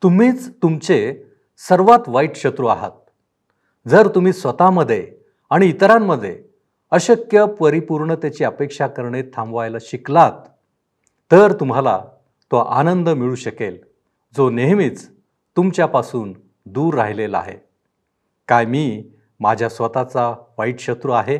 तुम्हीच तुमचे सर्वात वाईट शत्रू आहात. जर तुम्ही स्वतःमध्ये आणि इतरांमध्ये अशक्य परिपूर्णतेची अपेक्षा करणे थांबवायला शिकलात, तर तुम्हाला तो आनंद मिळू शकेल जो नेहमीच तुमच्यापासून दूर राहिलेला आहे. काय मी माझ्या स्वतःचा वाईट शत्रू आहे?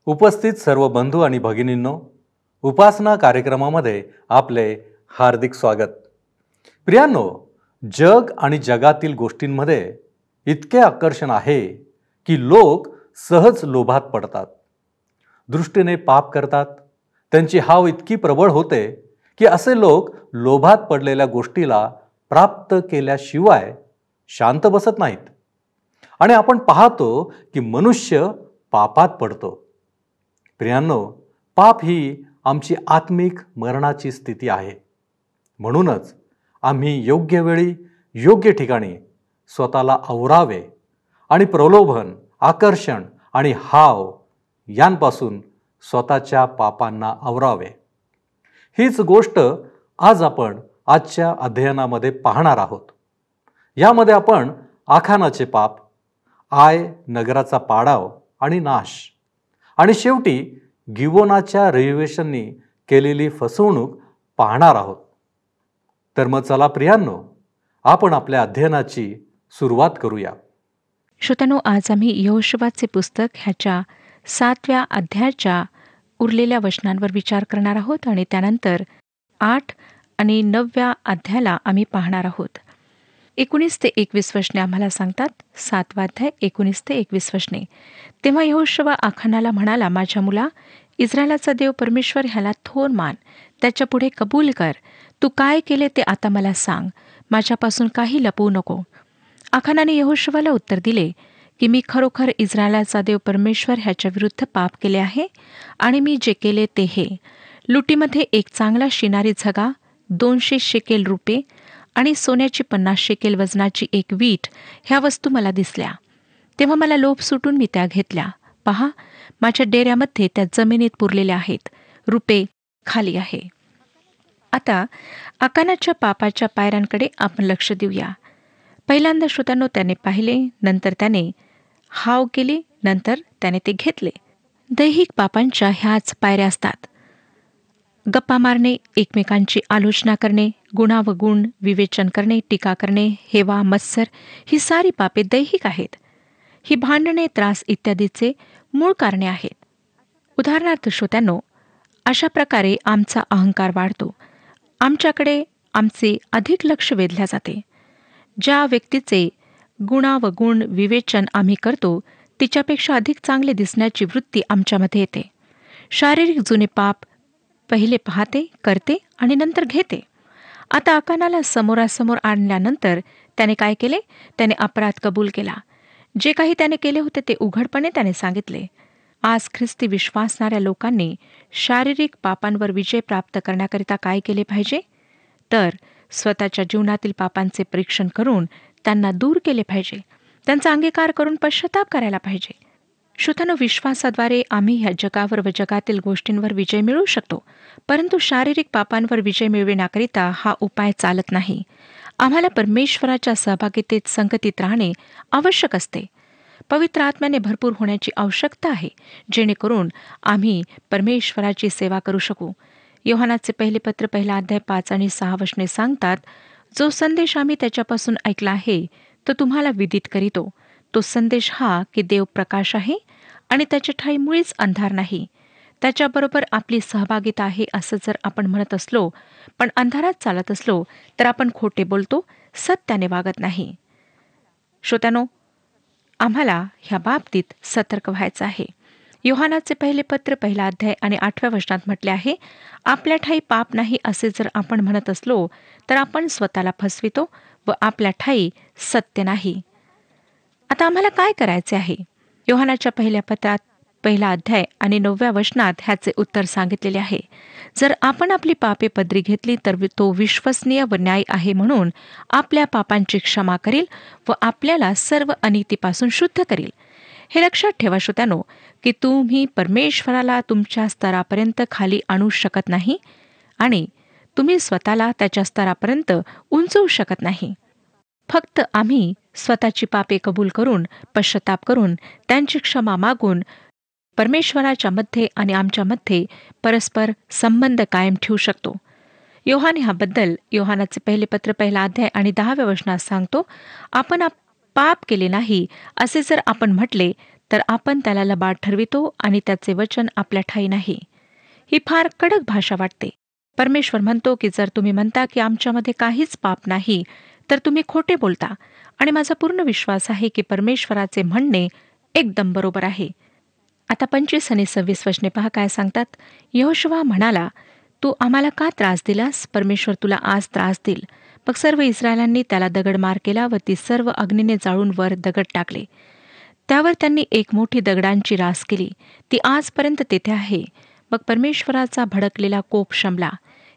उपस्थित सर्व बंधू आणि भगिनींनो, उपासना कार्यक्रमामध्ये आपले हार्दिक स्वागत. प्रियांनो, जग आणि जगातील गोष्टींमध्ये इतके आकर्षण आहे की लोक सहज लोभात पडतात, दृष्टीने पाप करतात. त्यांची हाव इतकी प्रबळ होते की असे लोक लोभात पडलेल्या गोष्टीला प्राप्त केल्याशिवाय शांत बसत नाहीत. आणि आपण पाहतो की मनुष्य पापात पडतो. प्रियांनो, पाप ही आमची आत्मिक मरणाची स्थिती आहे. म्हणूनच आम्ही योग्य वेळी योग्य ठिकाणी स्वतःला आवरावे आणि प्रलोभन, आकर्षण आणि हाव यांपासून स्वतःच्या पापांना आवरावे. हीच गोष्ट आज आपण आजच्या अध्ययनामध्ये पाहणार आहोत. यामध्ये आपण आखानाचे पाप, आय नगराचा पाडाव आणि नाश, आणि शेवटी गिबोनाच्या रहिवाशांनी केलेली फसवणूक पाहणार आहोत. तर मग चला प्रियांनो, आपण आपल्या अध्ययनाची सुरुवात करूया. श्रोत्यांनो, आज आम्ही यहोशुवाचे पुस्तक ह्याच्या 7व्या अध्यायाच्या उरलेल्या वचनांवर विचार करणार आहोत आणि त्यानंतर 8 आणि 9व्या अध्यायाला आम्ही पाहणार आहोत. 19 ते 21 वचने आम्हाला सांगतात. 7वा अध्याय 19 ते 21 वचने. तेव्हा यहोशुवा आखानाला म्हणाला, माझ्या मुला, इस्रायलाचा देव परमेश्वर ह्याला थोर मान, त्याच्या पुढे कबूल कर. तू काय केले ते आता मला सांग, माझ्यापासून काही लपवू नको. आखानाने यहोशुवाला उत्तर दिले की मी खरोखर इस्रायलाचा देव परमेश्वर ह्याच्या विरुद्ध पाप केले आहे आणि मी जे केले ते हे: लुटीमध्ये एक चांगला शिनारी झगा, 200 शेकेल रुपे आणि सोन्याची 50 शेकेल वजनाची एक वीट ह्या वस्तू मला दिसल्या. तेव्हा मला लोभ सुटून मी त्या घेतल्या. पहा, माझ्या डेऱ्यामध्ये त्या जमिनीत पुरलेल्या आहेत. रुपे खाली आहे. आता आकानाच्या पापाच्या पायऱ्यांकडे आपण लक्ष देऊया. पहिल्यांदा श्रोत्यांनो, त्याने पाहिले, नंतर त्याने हाव केली, नंतर त्याने ते घेतले. दैहिक पापांच्या ह्याच पायऱ्या असतात. गप्पा मारणे, एकमेकांची आलोचना करणे, गुणावगुण विवेचन करणे, टीका करणे, हेवा, मत्सर ही सारी पापे दैहिक आहेत. ही भांडणे, त्रास इत्यादीचे मूळ कारणे आहेत. उदाहरणार्थ श्रोत्यांनो, अशा प्रकारे आमचा अहंकार वाढतो. आमच्याकडे आमचे अधिक लक्ष वेधल्या जाते. ज्या व्यक्तीचे गुणावगुण विवेचन आम्ही करतो तिच्यापेक्षा अधिक चांगले दिसण्याची वृत्ती आमच्यामध्ये येते. शारीरिक जुने पाप पहिले पाहते, करते आणि नंतर घेते. आता आकानाला समोरासमोर आणल्यानंतर त्याने काय केले? त्याने अपराध कबूल केला. जे काही त्याने केले होते ते उघडपणे त्याने सांगितले. आज ख्रिस्ती विश्वासणाऱ्या लोकांनी शारीरिक पापांवर विजय प्राप्त करण्याकरिता काय केले पाहिजे? तर स्वतःच्या जीवनातील पापांचे परीक्षण करून त्यांना दूर केले पाहिजे. त्यांचा अंगीकार करून पश्चाताप करायला पाहिजे. श्रोत्यांनो, विश्वासाद्वारे आम्ही ह्या जगावर व जगातील गोष्टींवर विजय मिळवू शकतो, परंतु शारीरिक पापांवर विजय मिळविण्याकरिता हा उपाय चालत नाही. आम्हाला परमेश्वराच्या सहभागितेत संगतीत राहणे आवश्यक असते. पवित्र आत्म्याने भरपूर होण्याची आवश्यकता आहे, जेणेकरून आम्ही परमेश्वराची सेवा करू शकू. योहानाचे पहिले पत्र 1 अध्याय 5 आणि 6 वचने सांगतात, जो संदेश आम्ही त्याच्यापासून ऐकला आहे तो तुम्हाला विदित करीतो. तो संदेश हा की देव प्रकाश आहे आणि त्याच्या ठाई मुळीच अंधार नाही. त्याच्याबरोबर आपली सहभागिता आहे असं जर आपण म्हणत असलो, पण अंधारात चालत असलो, तर आपण खोटे बोलतो, सत्याने वागत नाही. श्रोत्यांनो, आम्हाला ह्या बाबतीत सतर्क व्हायचं आहे. योहानाचे पहिले पत्र 1 अध्याय आणि 8व्या वचनात म्हटले आहे, आपल्या ठाई पाप नाही असे जर आपण म्हणत असलो, तर आपण स्वतःला फसवितो व आपल्या ठाई सत्य नाही. आता आम्हाला काय करायचे आहे? योहानाच्या पहिल्या पत्रात पहिला अध्याय आणि 9व्या वचनात ह्याचे उत्तर सांगितलेले आहे. जर आपण आपली पापे पदरी घेतली तर तो विश्वसनीय व न्यायी आहे म्हणून आपल्या पापांची क्षमा करील व आपल्याला सर्व अनितीपासून शुद्ध करील. हे लक्षात ठेवा श्रोत्यानो, की तुम्ही परमेश्वराला तुमच्या स्तरापर्यंत खाली आणू शकत नाही आणि तुम्ही स्वतःला त्याच्या स्तरापर्यंत उंचवू शकत नाही. फक्त आम्ही स्वतःची पापे कबूल करून, पश्चाताप करून, त्यांची क्षमा मागून परमेश्वराच्या मध्ये आणि आमच्यामध्ये परस्पर संबंध कायम ठेवू शकतो. योहान ह्याबद्दल योहानाचे पहिले पत्र पहिला अध्याय आणि 10व्या वचनात सांगतो, आपण पाप केले नाही असे जर आपण म्हटले तर आपण त्याला लबाड ठरवितो आणि त्याचे वचन आपल्या ठायी नाही. ही फार कडक भाषा वाटते. परमेश्वर म्हणतो की जर तुम्ही म्हणता की आमच्यामध्ये काहीच पाप नाही तर तुम्ही खोटे बोलता आणि माझा पूर्ण विश्वास आहे की परमेश्वराचे म्हणणे एकदम बरोबर आहे. आता 25 आणि 26 वचने पहा काय सांगतात. यहोशुवा म्हणाला, तू आम्हाला का त्रास दिलास? परमेश्वर तुला आज त्रास देईल. मग सर्व इस्रायलांनी त्याला दगडमार केला व ती सर्व अग्नीने जाळून वर दगड टाकले. त्यावर त्यांनी एक मोठी दगडांची रास केली, ती आजपर्यंत तेथे आहे. मग परमेश्वराचा भडकलेला कोप शमला.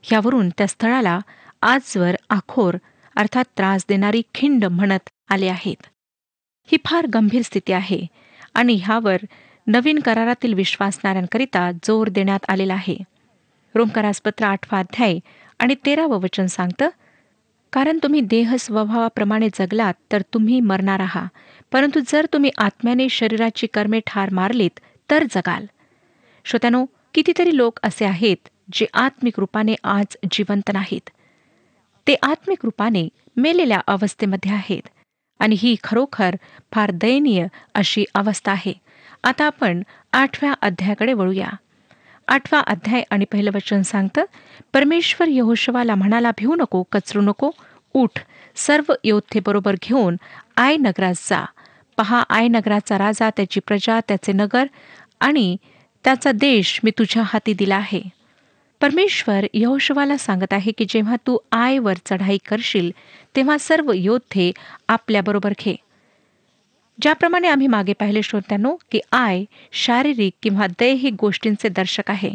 ह्यावरून त्या स्थळाला आजवर आखोर अर्थात त्रास देणारी खिंड म्हणत आले आहेत. ही फार गंभीर स्थिती आहे आणि ह्यावर नवीन करारातील विश्वासणाऱ्यांकरिता जोर देण्यात आलेला आहे. रोमकरासपत्र 8 अध्याय आणि 13 वचन सांगतं, कारण तुम्ही देह स्वभावाप्रमाणे जगलात तर तुम्ही मरणार आहात, परंतु जर तुम्ही आत्म्याने शरीराची कर्मे ठार मारलीत तर जगाल. श्रोत्यानो, कितीतरी लोक असे आहेत जे आत्मिक रूपाने आज जिवंत नाहीत. ते आत्मिक रूपाने मेलेल्या अवस्थेमध्ये आहेत आणि ही खरोखर फार दयनीय अशी अवस्था आहे. आता आपण 8व्या अध्यायाकडे वळूया. 8वा अध्याय आणि पहिलं वचन सांगतं, परमेश्वर यहोशुवाला म्हणाला, भिवू नको, कचरू नको, उठ, सर्व योद्धे बरोबर घेऊन आय नगरात जा. पहा, आय नगराचा राजा, त्याची प्रजा, त्याचे नगर आणि त्याचा देश मी तुझ्या हाती दिला आहे. परमेश्वर यहोशुवाला सांगत आहे की जेव्हा तू आयवर चढाई करशील तेव्हा सर्व योद्धे आपल्याबरोबर घे. ज्याप्रमाणे आम्ही मागे पाहिले श्रोत्यांनो, की आय शारीरिक किंवा दैहिक गोष्टींचे दर्शक आहे.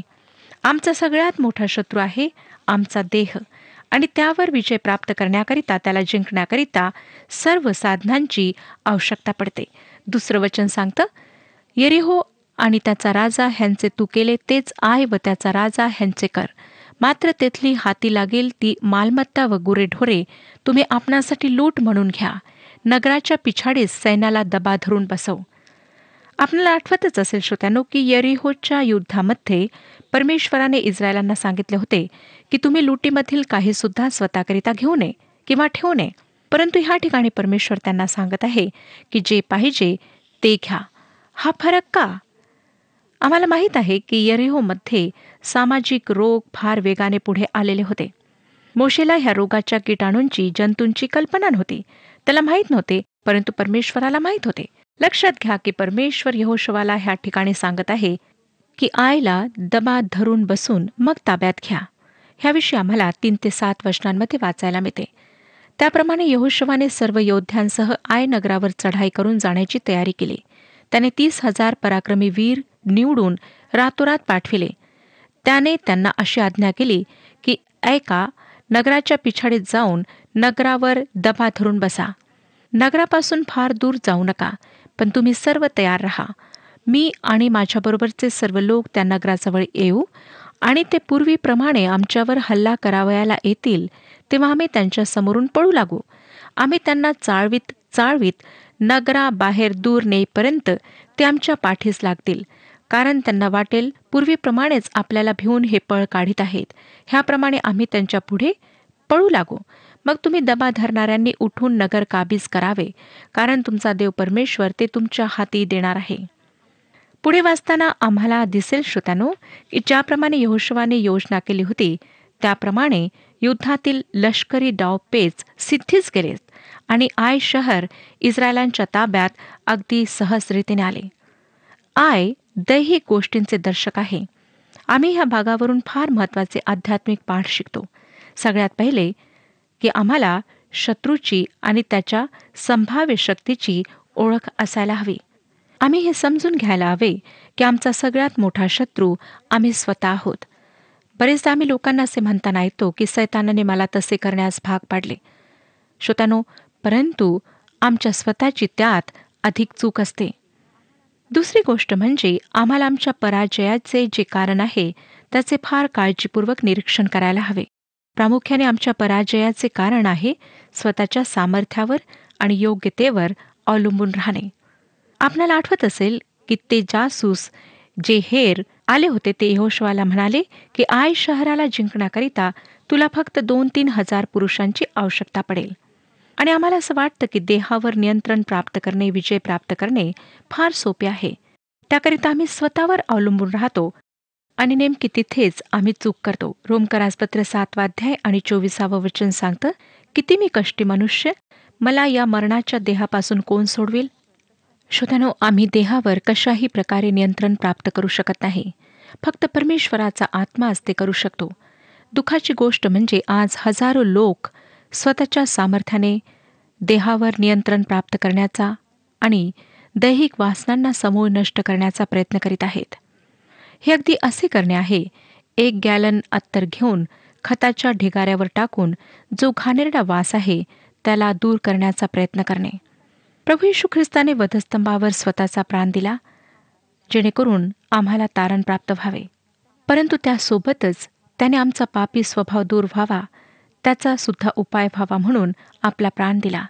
आमचा सगळ्यात मोठा शत्रू आहे आमचा देह आणि त्यावर विजय प्राप्त करण्याकरिता, त्याला जिंकण्याकरिता सर्व साधनांची आवश्यकता पडते. दुसरं वचन सांगतं, यरीहो आणि त्याचा राजा ह्यांचे तू केले तेच आय व त्याचा राजा ह्यांचे कर. मात्र तेथली हाती लागेल ती मालमत्ता व गुरेढोरे तुम्ही आपणासाठी लूट म्हणून घ्या. नगराच्या पिछाडीस सैन्याला दबा धरून बसव. आपल्याला आठवतच असेल श्रोत्यांनो, की यरीहोच्या युद्धामध्ये परमेश्वराने इस्रायलांना सांगितले होते की तुम्ही लुटीमधील काही सुद्धा स्वतःकरिता घेऊ नये किंवा ठेवू नये. परंतु ह्या ठिकाणी परमेश्वर त्यांना सांगत आहे की जे पाहिजे ते घ्या. हा फरक का? आम्हाला माहीत आहे की यरीहोमध्ये सामाजिक रोग फार वेगाने पुढे आलेले होते. मोशेला ह्या रोगाच्या किटाणूंची, जंतूंची कल्पना नव्हती. त्याला माहीत नव्हते, परंतु परमेश्वराला माहीत होते. लक्षात घ्या की परमेश्वर यहोशुवाला ह्या ठिकाणी सांगत आहे की आयला दबा धरून बसून मग ताब्यात घ्या. ह्याविषयी आम्हाला 3 ते 7 वचनांमध्ये वाचायला मिळते. त्याप्रमाणे यहोशुवाने सर्व योद्ध्यांसह आय नगरावर चढाई करून जाण्याची तयारी केली. त्याने 30,000 पराक्रमी वीर निवडून रातोरात पाठविले. त्याने त्यांना अशी आज्ञा केली की ऐका, नगराच्या पिछाडीत जाऊन नगरावर दबा धरून बसा. नगरापासून फार दूर जाऊ नका, पण तुम्ही सर्व तयार राहा. मी आणि माझ्याबरोबरचे सर्व लोक त्या नगराजवळ येऊ आणि ते पूर्वीप्रमाणे आमच्यावर हल्ला करावयाला येतील तेव्हा आम्ही त्यांच्या समोरून पळू लागू. आम्ही त्यांना चाळवीत चाळवीत नगराबाहेर दूर नेईपर्यंत ते आमच्या पाठीस लागतील, कारण त्यांना वाटेल पूर्वीप्रमाणेच आपल्याला भिवून हे पळ काढीत आहेत. ह्याप्रमाणे आम्ही त्यांच्या पुढे पळू लागू. मग तुम्ही दबा धरणाऱ्यांनी उठून नगर काबीज करावे, कारण तुमचा देव परमेश्वर ते तुमच्या हाती देणार आहे. पुढे वाचताना आम्हाला दिसेल श्रोत्यानो, की ज्याप्रमाणे यहोशुवाने योजना केली होती त्याप्रमाणे युद्धातील लष्करी डावपेच सिद्धीस गेलेत आणि आय शहर इस्रायलांच्या ताब्यात अगदी सहजरीतीने आले. आय दैहिक गोष्टींचे दर्शक आहे. आम्ही ह्या भागावरून फार महत्त्वाचे आध्यात्मिक पाठ शिकतो. सगळ्यात पहिले की आम्हाला शत्रूची आणि त्याच्या संभाव्य शक्तीची ओळख असायला हवी. आम्ही हे समजून घ्यायला हवे की आमचा सगळ्यात मोठा शत्रू आम्ही स्वतः आहोत. बरेचदा आम्ही लोकांना असे म्हणताना ऐकतो की सैतानाने मला तसे करण्यास भाग पाडले. श्रोत्यानो, परंतु आमच्या स्वतःची त्यात अधिक चूक असते. दुसरी गोष्ट म्हणजे आम्हाला आमच्या पराजयाचे जे कारण आहे त्याचे फार काळजीपूर्वक निरीक्षण करायला हवे. प्रामुख्याने आमच्या पराजयाचे कारण आहे स्वतःच्या सामर्थ्यावर आणि योग्यतेवर अवलंबून राहणे. आपल्याला आठवत असेल की ते जासूस जे हेर आले होते ते यहोशुआला म्हणाले की आय शहराला जिंकण्याकरिता तुला फक्त 2-3 हजार पुरुषांची आवश्यकता पडेल. आणि आम्हाला असं वाटतं की देहावर नियंत्रण प्राप्त करणे, विजय प्राप्त करणे फार सोपे आहे. त्याकरिता आम्ही स्वतःवर अवलंबून राहतो आणि नेमकी तिथेच आम्ही चूक करतो. रोमकरासपत्र 7 अध्याय आणि 24 वचन सांगतं, किती मी कष्टी मनुष्य, मला या मरणाच्या देहापासून कोण सोडवेल? श्रोत्यानो, आम्ही देहावर कशाही प्रकारे नियंत्रण प्राप्त करू शकत नाही. फक्त परमेश्वराचा आत्माच ते करू शकतो. दुःखाची गोष्ट म्हणजे आज हजारो लोक स्वतःच्या सामर्थ्याने देहावर नियंत्रण प्राप्त करण्याचा आणि दैहिक वासनांना समूळ नष्ट करण्याचा प्रयत्न करीत आहेत. हे अगदी असे करणे आहे 1 गॅलन अत्तर घेऊन खताच्या ढिगाऱ्यावर टाकून जो घाणेरडा वास आहे त्याला दूर करण्याचा प्रयत्न करणे. प्रभू येशू ख्रिस्ताने वधस्तंभावर स्वतःचा प्राण दिला जेणेकरून आम्हाला तारण प्राप्त व्हावे. परंतु त्यासोबतच त्याने आमचा पापी स्वभाव दूर व्हावा, त्याचा सुद्धा उपाय व्हावा म्हणून आपला प्राण दिला.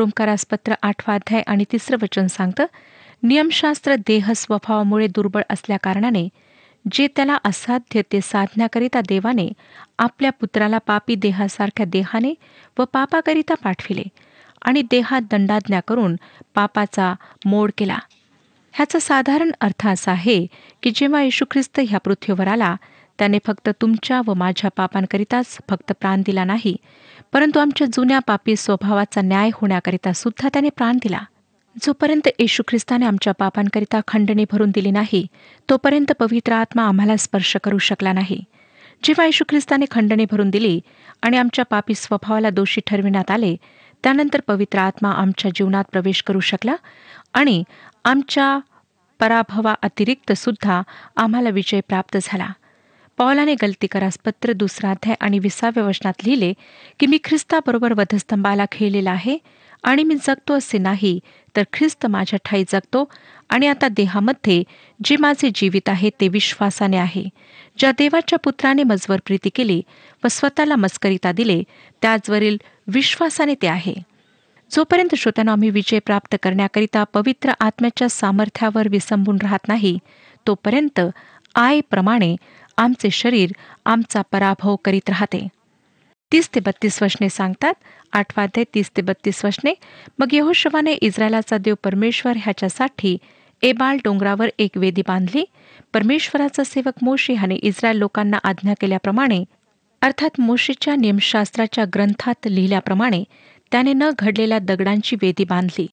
रोमकारासपत्र 8 अध्याय आणि 3 वचन सांगतं, नियमशास्त्र देह स्वभावामुळे दुर्बळ असल्याकारणाने जे त्याला असाध्य ते साधण्याकरिता देवाने आपल्या पुत्राला पापी देहासारख्या देहाने व पापाकरिता पाठविले आणि देहात दंडाज्ञा करून पापाचा मोड केला. ह्याचा साधारण अर्थ असा आहे की जेव्हा येशू ख्रिस्त ह्या पृथ्वीवर आला, त्याने फक्त तुमच्या व माझ्या पापांकरिताच फक्त प्राण दिला नाही, परंतु आमच्या जुन्या पापी स्वभावाचा न्याय होण्याकरिता सुद्धा त्याने प्राण दिला. जोपर्यंत येशू ख्रिस्ताने आमच्या पापांकरिता खंडणी भरून दिली नाही, तोपर्यंत पवित्र आत्मा आम्हाला स्पर्श करू शकला नाही. जेव्हा येशू ख्रिस्ताने खंडणी भरून दिली आणि आमच्या पापी स्वभावाला दोषी ठरविण्यात आले, त्यानंतर पवित्र आत्मा आमच्या जीवनात प्रवेश करू शकला आणि आमच्या पराभवा अतिरिक्त सुद्धा आम्हाला विजय प्राप्त झाला. पौलाने गलतीकारासपत्र 2 अध्याय आणि 20 वचनात लिहिले की मी ख्रिस्ताबरोबर वधस्तंभाला खेळलेला आहे आणि मी जगतो असे नाही, तर ख्रिस्त माझ्या ठायी जगतो आणि आता देहामध्ये जे माझे जीवित आहे ते विश्वासाने आहे. ज्या देवाच्या पुत्राने मजवर प्रीती केली व स्वतःला मस्करिता दिले, त्याचवरील विश्वासाने ते आहे. जोपर्यंत श्रोत्यांनो आम्ही विजय प्राप्त करण्याकरिता पवित्र आत्म्याच्या सामर्थ्यावर विसंबून राहत नाही, तोपर्यंत आयप्रमाणे आमचे शरीर आमचा पराभव करीत राहते. 30 ते 32 वचने सांगतात, 8 अध्याय 30 ते 32 वचने, मग यहोशवाने इस्रायलाचा देव परमेश्वर ह्याच्यासाठी एबाल डोंगरावर एक वेदी बांधली. परमेश्वराचा सेवक मोशे ह्याने इस्रायल लोकांना आज्ञा केल्याप्रमाणे, अर्थात मोशेच्या नियमशास्त्राच्या ग्रंथात लिहिल्याप्रमाणे त्याने न घडलेल्या दगडांची वेदी बांधली.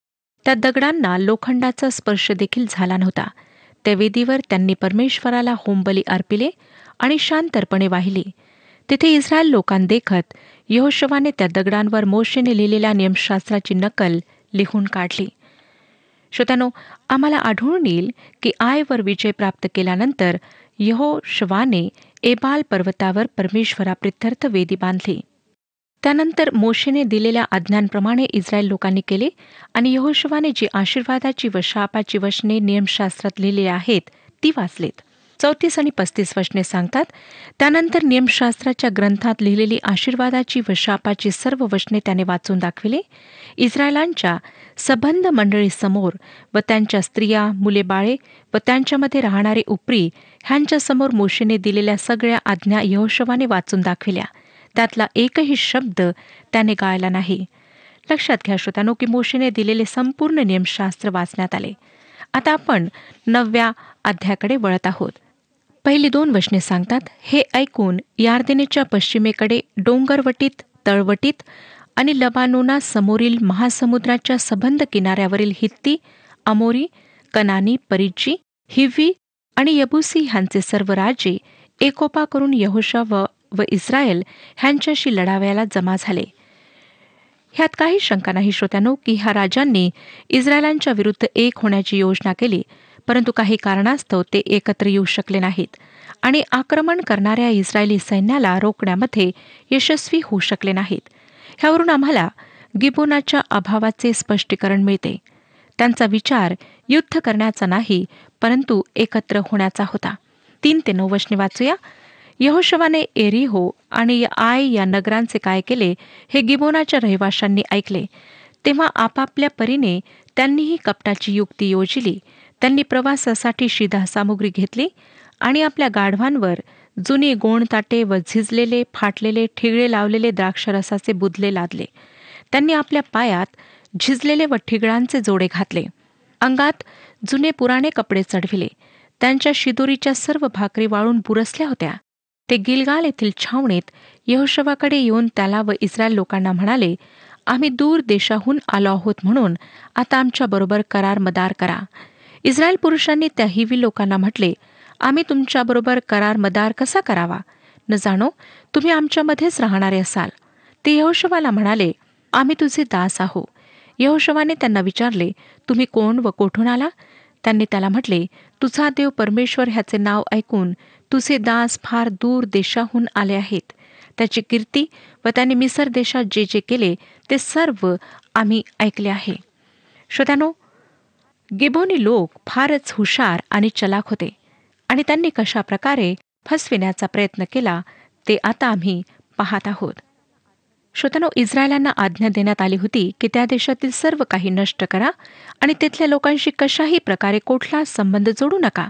त्या दगडांना लोखंडाचा स्पर्श देखील झाला नव्हता. त्या वेदीवर त्यांनी परमेश्वराला होमबली अर्पिले आणि शांतर्पणे वाहिली. तेथे इस्रायल लोकांदेखत यहोशवाने त्या दगडांवर मोशेने लिहिलेल्या नियमशास्त्राची नकल लिहून काढली. श्रोत्यानो, आम्हाला आढळून येईल की आयवर विजय प्राप्त केल्यानंतर यहोशवाने एबाल पर्वतावर परमेश्वराप्रित्यर्थ वेदी बांधली. त्यानंतर मोशेने दिलेल्या आज्ञांप्रमाणे इस्रायल लोकांनी केले आणि यहोशवाने जी आशीर्वादाची व शापाची वचने नियमशास्त्रात लिहिलेली आहेत ती वाचलीत. 34 आणि 35 वचने सांगतात, त्यानंतर नियमशास्त्राच्या ग्रंथात लिहिलेली आशीर्वादाची व शापाची सर्व वचने त्याने वाचून दाखविले. इस्रायलांच्या सबंध मंडळीसमोर व त्यांच्या स्त्रिया, मुले, बाळे व त्यांच्यामध्ये राहणारे उपरी ह्यांच्यासमोर मोशेने दिलेल्या सगळ्या आज्ञा यहोशवाने वाचून दाखविल्या. त्यातला एकही शब्द त्याने गाळला नाही. लक्षात घ्या श्रोत्यांनो की मोशेने दिलेले संपूर्ण नियमशास्त्र वाचण्यात आले. आता आपण 9व्या अध्यायाकडे वळत आहोत. पहिली 2 वचने सांगतात, हे ऐकून यार्देनेच्या पश्चिमेकडे डोंगरवटीत, तळवटीत आणि लबानोना समोरील महासमुद्राच्या सबंध किनाऱ्यावरील हित्ती, अमोरी, कनानी, परिज्जी, हिव्वी आणि यबुसी ह्यांचे सर्व राजे एकोपा करून यहोशू व इस्रायल ह्यांच्याशी लढावयाला जमा झाले. ह्यात काही शंका नाही श्रोत्यानो की ह्या राजांनी इस्रायलांच्या विरुद्ध एक होण्याची योजना केली, परंतु काही कारणास्तव ते एकत्र येऊ शकले नाहीत आणि आक्रमण करणाऱ्या इस्रायली सैन्याला रोखण्यामध्ये यशस्वी होऊ शकले नाहीत. ह्यावरून आम्हाला गिबोनाच्या अभावाचे स्पष्टीकरण मिळते. त्यांचा विचार युद्ध करण्याचा नाही, परंतु एकत्र होण्याचा होता. 3 ते 9 वचने वाचूया. यहोशवाने एरिहो आणि आय या नगरांचे काय केले हे गिबोनाच्या रहिवाशांनी ऐकले. तेव्हा आपापल्या परीने त्यांनीही कपटाची युक्ती योजिली. त्यांनी प्रवासासाठी शिधा सामुग्री घेतली आणि आपल्या गाढवांवर जुनी गोणताटे व झिजलेले, फाटलेले, ठिगळे लावलेले द्राक्षरसाचे बुधले लादले. त्यांनी आपल्या पायात झिजलेले व ठिगळांचे जोडे घातले. अंगात जुने पुराणे कपडे चढविले. त्यांच्या शिदोरीच्या सर्व भाकरी वाळून बुरसल्या होत्या. ते गिलगाल येथील छावणीत यहोशवाकडे येऊन त्याला व इस्रायल लोकांना म्हणाले, आम्ही दूर देशाहून आलो आहोत, म्हणून आता आमच्याबरोबर करार मदार करा. इस्रायल पुरुषांनी त्या हिवी लोकांना म्हटले, आम्ही तुमच्याबरोबर करार मदार कसा करावा? न जाणो तुम्ही आमच्यामध्येच राहणारे असाल. ते यहोशवाला म्हणाले, आम्ही तुझे दास आहो. यहोशवाने त्यांना विचारले, तुम्ही कोण व कोठून आला? त्यांनी त्याला म्हटले, तुझा देव परमेश्वर ह्याचे नाव ऐकून तुझे दास फार दूर देशाहून आले आहेत. त्याची कीर्ती व त्याने मिसर देशात जे जे केले ते सर्व आम्ही ऐकले आहे. श्रोत्यानो, गिबोनी लोक फारच हुशार आणि चलाक होते आणि त्यांनी कशा प्रकारे फसविण्याचा प्रयत्न केला ते आता आम्ही पाहत आहोत. श्रोत्यानो, इस्रायलांना आज्ञा देण्यात आली होती की त्या देशातील सर्व काही नष्ट करा आणि तिथल्या लोकांशी कशाही प्रकारे कुठलाच संबंध जोडू नका.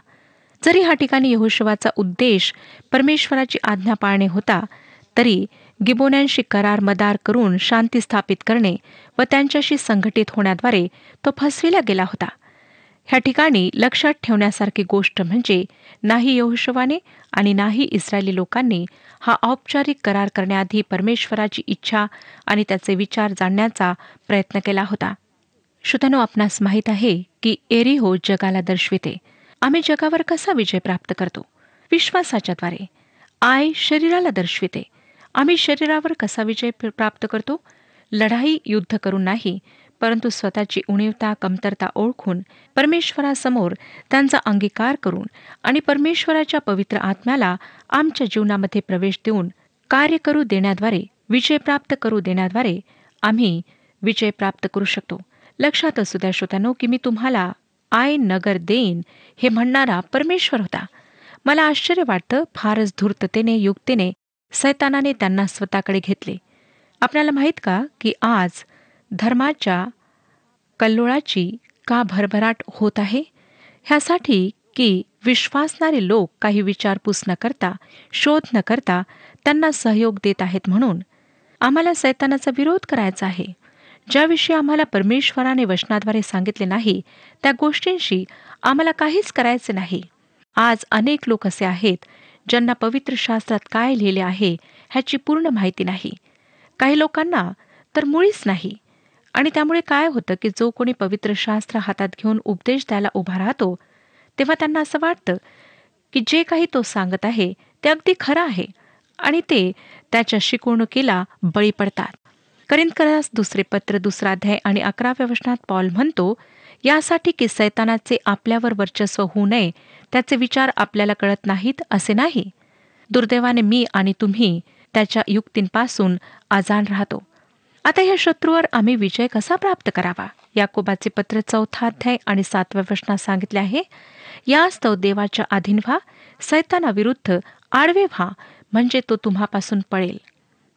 जरी ह्या ठिकाणी यहोशुवाचा उद्देश परमेश्वराची आज्ञा पाळणे होता, तरी गिबोन्यांशी करार मदार करून शांती स्थापित करणे व त्यांच्याशी संघटित होण्याद्वारे तो फसविला गेला होता. ह्या ठिकाणी लक्षात ठेवण्यासारखी गोष्ट म्हणजे नाही यहोशुवाने आणि नाही इस्रायली लोकांनी हा औपचारिक करार करण्याआधी परमेश्वराची इच्छा आणि त्याचे विचार जाणण्याचा प्रयत्न केला होता. श्रोत्यानो, आपणास माहीत आहे की एरिहो जगाला दर्शविते. आम्ही जगावर कसा विजय प्राप्त करतो? विश्वासाच्याद्वारे. आय शरीराला दर्शविते. आम्ही शरीरावर कसा विजय प्राप्त करतो? लढाई युद्ध करून नाही, परंतु स्वतःची उणीवता कमतरता ओळखून परमेश्वरासमोर त्यांचा अंगीकार करून आणि परमेश्वराच्या पवित्र आत्म्याला आमच्या जीवनामध्ये प्रवेश देऊन कार्य करू देण्याद्वारे, विजय प्राप्त करू देण्याद्वारे आम्ही विजय प्राप्त करू शकतो. लक्षात असू द्या श्रोत्यानो की मी तुम्हाला आय नगर देईन हे म्हणणारा परमेश्वर होता. मला आश्चर्य वाटतं, फारच धूर्ततेने युक्तीने सैतानाने त्यांना स्वतःकडे घेतले. आपल्याला माहीत का की आज धर्माच्या कल्लोळाची का भरभराट होत आहे? ह्यासाठी की विश्वासणारे लोक काही विचारपूस न करता, शोध न करता त्यांना सहयोग देत आहेत. म्हणून आम्हाला सैतानाचा विरोध करायचा आहे. ज्याविषयी आम्हाला परमेश्वराने वचनाद्वारे सांगितले नाही, त्या गोष्टींशी आम्हाला काहीच करायचे नाही. आज अनेक लोक असे आहेत ज्यांना पवित्र शास्त्रात काय लिहिले आहे ह्याची पूर्ण माहिती नाही. काही लोकांना तर मुळीच नाही. आणि त्यामुळे काय होतं की जो कोणी पवित्र शास्त्र हातात घेऊन उपदेश द्यायला उभा राहतो, तेव्हा त्यांना असं वाटतं की जे काही तो सांगत आहे ते अगदी खरं आहे आणि ते त्याच्या शिकवणुकीला बळी पडतात. करिंथकरास दुसरे पत्र 2 अध्याय आणि 11व्या वचनात पॉल म्हणतो, यासाठी की सैतानाचे आपल्यावर वर्चस्व होऊ नये, त्याचे विचार आपल्याला कळत नाहीत असे नाही. दुर्दैवाने मी आणि तुम्ही त्याच्या युक्तींपासून अजाण राहतो. आता ह्या शत्रूवर आम्ही विजय कसा प्राप्त करावा? याकोबाचे पत्र 4 अध्याय आणि 7व्या वचनात सांगितले आहे, यास्तव देवाच्या अधीन व्हा, सैतानाविरुद्ध आडवे व्हा, म्हणजे तो तुम्हापासून पळेल.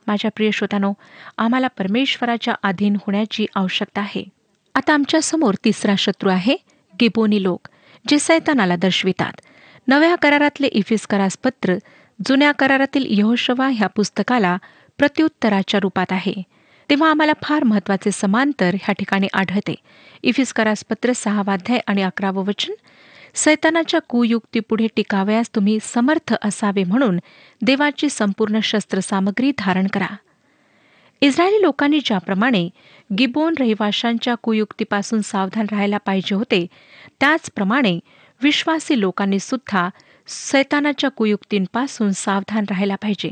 माझ्या प्रिय श्रोत्यानो, आम्हाला परमेश्वराच्या अधीन होण्याची आवश्यकता आहे. आता आमच्या समोर तिसरा शत्रू आहे, गिबोनी लोक, जे सैतानाला दर्शवितात. नव्या करारातले इफिसकरास पत्र जुन्या करारातील यहोशुवा ह्या पुस्तकाला प्रत्युत्तराच्या रूपात आहे. तेव्हा आम्हाला फार महत्त्वाचे समांतर ह्या ठिकाणी आढळते. इफिसकरास पत्र 6 अध्याय आणि 11वं वचन, सैतानाच्या कुयुक्तीपुढे टिकावयास तुम्ही समर्थ असावे म्हणून देवाची संपूर्ण शस्त्रसामग्री धारण करा. इस्रायली लोकांनी ज्याप्रमाणे गिबोन रहिवाशांच्या कुयुक्तीपासून सावधान राहायला पाहिजे होते, त्याचप्रमाणे विश्वासी लोकांनी सुद्धा सैतानाच्या कुयुक्तींपासून सावधान राहायला पाहिजे.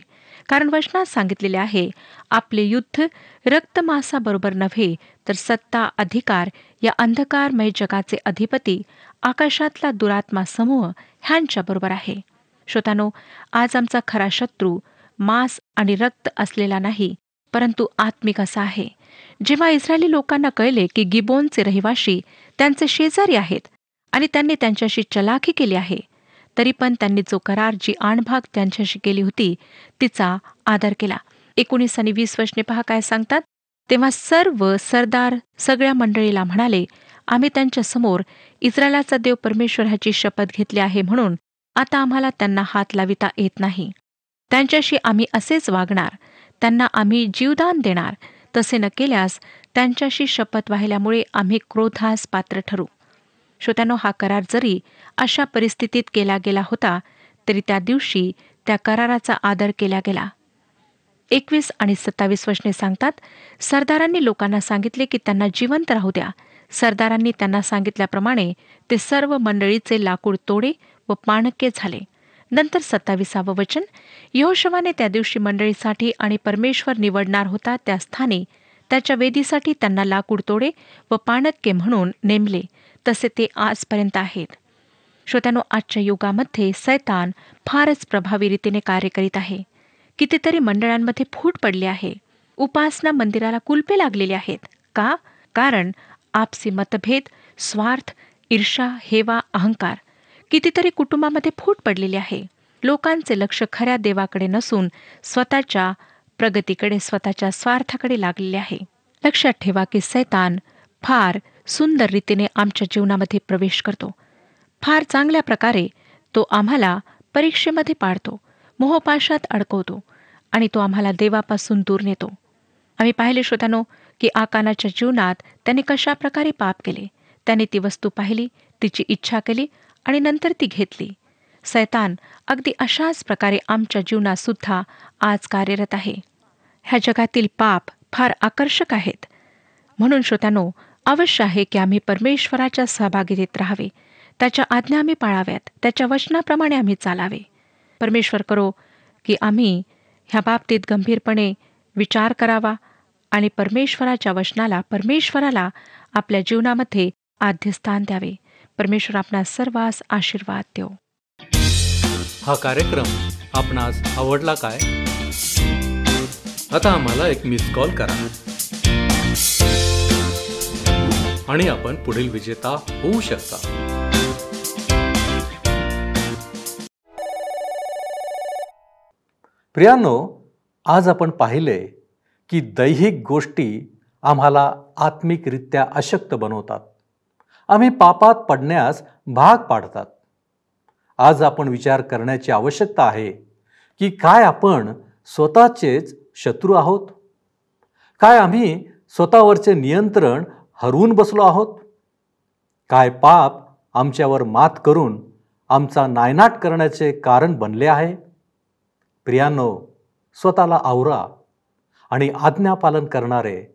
कारण वचनात सांगितलेले आहे, आपले युद्ध रक्तमांसाबरोबर नव्हे, तर सत्ता, अधिकार, या अंधकारमय जगाचे अधिपती, आकाशातला दुरात्मा समूह ह्यांच्याबरोबर आहे. श्रोतानो, आज आमचा खरा शत्रू मांस आणि रक्त असलेला नाही, परंतु आत्मिक असा आहे. जेव्हा इस्रायली लोकांना कळले की गिबोनचे रहिवाशी त्यांचे शेजारी आहेत आणि त्यांनी त्यांच्याशी चलाखी केली आहे, तरी पण त्यांनी जो करार, जी आणभाग त्यांच्याशी केली होती, तिचा आदर केला. 19 आणि 20 वचने पहा काय सांगतात. तेव्हा सर्व सरदार सगळ्या मंडळीला म्हणाले, आम्ही त्यांच्या समोर इस्रायलाचा देव परमेश्वर ह्याची शपथ घेतली आहे, म्हणून आता आम्हाला त्यांना हात लाविता येत नाही. त्यांच्याशी आम्ही असेच वागणार, त्यांना आम्ही जीवदान देणार. तसे न केल्यास त्यांच्याशी शपथ वाहिल्यामुळे आम्ही क्रोधास पात्र ठरू. श्रोत्यानो, हा करार जरी अशा परिस्थितीत केला गेला होता, तरी त्या दिवशी त्या कराराचा आदर केला गेला. 21 आणि 27 वचने सांगतात, सरदारांनी लोकांना सांगितले की त्यांना जिवंत राहू द्या. सरदारांनी त्यांना सांगितल्याप्रमाणे ते सर्व मंडळीचे लाकूड तोडे व पाणक्के झाले. नंतर 27वं वचन, यहोशुवाने त्या दिवशी मंडळीसाठी आणि परमेश्वर निवडणार होता त्या स्थानी त्याच्या वेदीसाठी त्यांना लाकूड तोडे व पाणक्के म्हणून नेमले, तसे ते आजपर्यंत आहेत. श्रोत्यानो, आजच्या युगामध्ये सैतान फारच प्रभावी रीतीने कार्य करीत आहे. कितीतरी मंडळांमध्ये फूट पडली आहे. उपासना मंदिराला कुलपे लागलेली आहेत. का? कारण आपसी मतभेद, स्वार्थ, ईर्षा, हेवा, अहंकार. कितीतरी कुटुंबामध्ये फूट पडलेली आहे. लोकांचे लक्ष खऱ्या देवाकडे नसून स्वतःच्या प्रगतीकडे, स्वतःच्या स्वार्थाकडे लागलेले आहे. लक्षात ठेवा की सैतान फार सुंदर रीतीने आमच्या जीवनामध्ये प्रवेश करतो. फार चांगल्या प्रकारे तो आम्हाला परीक्षेमध्ये पाडतो, मोहपाशात अडकवतो आणि तो आम्हाला देवापासून दूर नेतो. आम्ही पाहिले श्रोत्यानो की आकानाच्या जीवनात त्याने कशा प्रकारे पाप केले. त्याने ती वस्तू पाहिली, तिची इच्छा केली आणि नंतर ती घेतली. सैतान अगदी अशाच प्रकारे आमच्या जीवनात सुद्धा आज कार्यरत आहे. ह्या जगातील पाप फार आकर्षक आहेत. म्हणून श्रोत्यानो, अवश्य आहे की आम्ही परमेश्वराच्या सहभागीतेत राहावे, त्याच्या आज्ञा आम्ही पाळाव्यात, त्याच्या वचनाप्रमाणे आम्ही चालावे. परमेश्वर करो की आम्ही ह्या बाबतीत गंभीरपणे विचार करावा आणि परमेश्वराच्या वचनाला, परमेश्वराला आपल्या जीवनामध्ये आद्यस्थान द्यावे. परमेश्वर आपणास सर्वांस आशीर्वाद देव. हा कार्यक्रम आपणास आवडला काय? आता आम्हाला एक मिस कॉल करा आणि आपण पुढील विजेता होऊ शकता. प्रियांनो, आज आपण पाहिले की दैहिक गोष्टी आम्हाला आत्मिकरित्या अशक्त बनवतात, आम्ही पापात पडण्यास भाग पाडतात. आज आपण विचार करण्याची आवश्यकता आहे की काय आपण स्वतःचेच शत्रू आहोत? काय आम्ही स्वतःवरचे नियंत्रण हरवून बसलो आहोत? काय पाप आमच्यावर मात करून आमचा नायनाट करण्याचे कारण बनले आहे? प्रियांनो, स्वतःला आवरा आणि आज्ञापालन करणारे,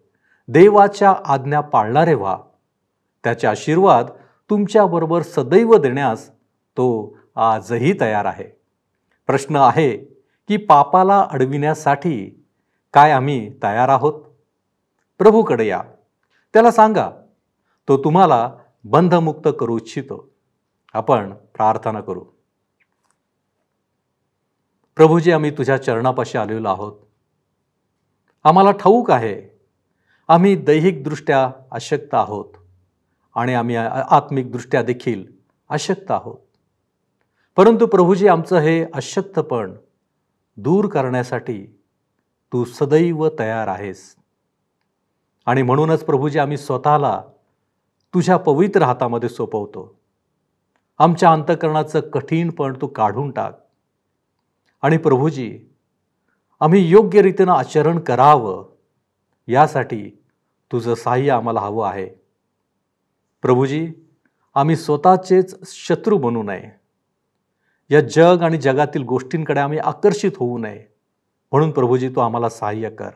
देवाच्या आज्ञा पाळणारे व्हा. त्याचे आशीर्वाद तुमच्याबरोबर सदैव देण्यास तो आजही तयार आहे. प्रश्न आहे की पापाला अडविण्यासाठी काय आम्ही तयार आहोत? प्रभूकडे या, त्याला सांगा, तो तुम्हाला बंधमुक्त करू इच्छितो. आपण प्रार्थना करू. प्रभूजी, आम्ही तुझ्या चरणापाशी आलेलो आहोत. आम्हाला ठाऊक आहे आम्ही दैहिकदृष्ट्या अशक्त आहोत आणि आम्ही आत्मिकदृष्ट्या देखील अशक्त आहोत. परंतु प्रभूजी, आमचं हे अशक्तपण दूर करण्यासाठी तू सदैव तयार आहेस. आणि म्हणूनच प्रभूजी, आम्ही स्वतःला तुझ्या पवित्र हातामध्ये सोपवतो. आमच्या अंतःकरणाचं कठीणपण तू काढून टाक. आणि प्रभूजी, आम्ही योग्य रीतीनं आचरण करावं यासाठी तुझं सहाय्य आम्हाला हवं आहे. प्रभूजी, आम्ही स्वतःचेच शत्रू बनू नये. या जग आणि जगातील गोष्टींकडे आम्ही आकर्षित होऊ नये. म्हणून प्रभूजी, तू आम्हाला सहाय्य कर.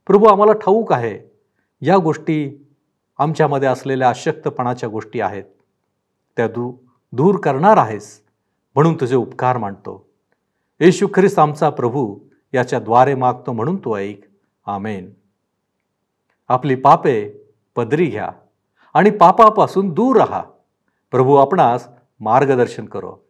प्रभू, आम्हाला ठाऊक आहे या गोष्टी आमच्यामध्ये असलेल्या अशक्तपणाच्या गोष्टी आहेत. त्या दूर करणार आहेस, म्हणून तुझे उपकार मानतो. येशू ख्रिस्त आमचा प्रभू याच्या द्वारे मागतो, म्हणून तू ऐक. आमेन. आपली पापे पदरी घ्या आणि पापापासून दूर राहा. प्रभू आपणास मार्गदर्शन करो.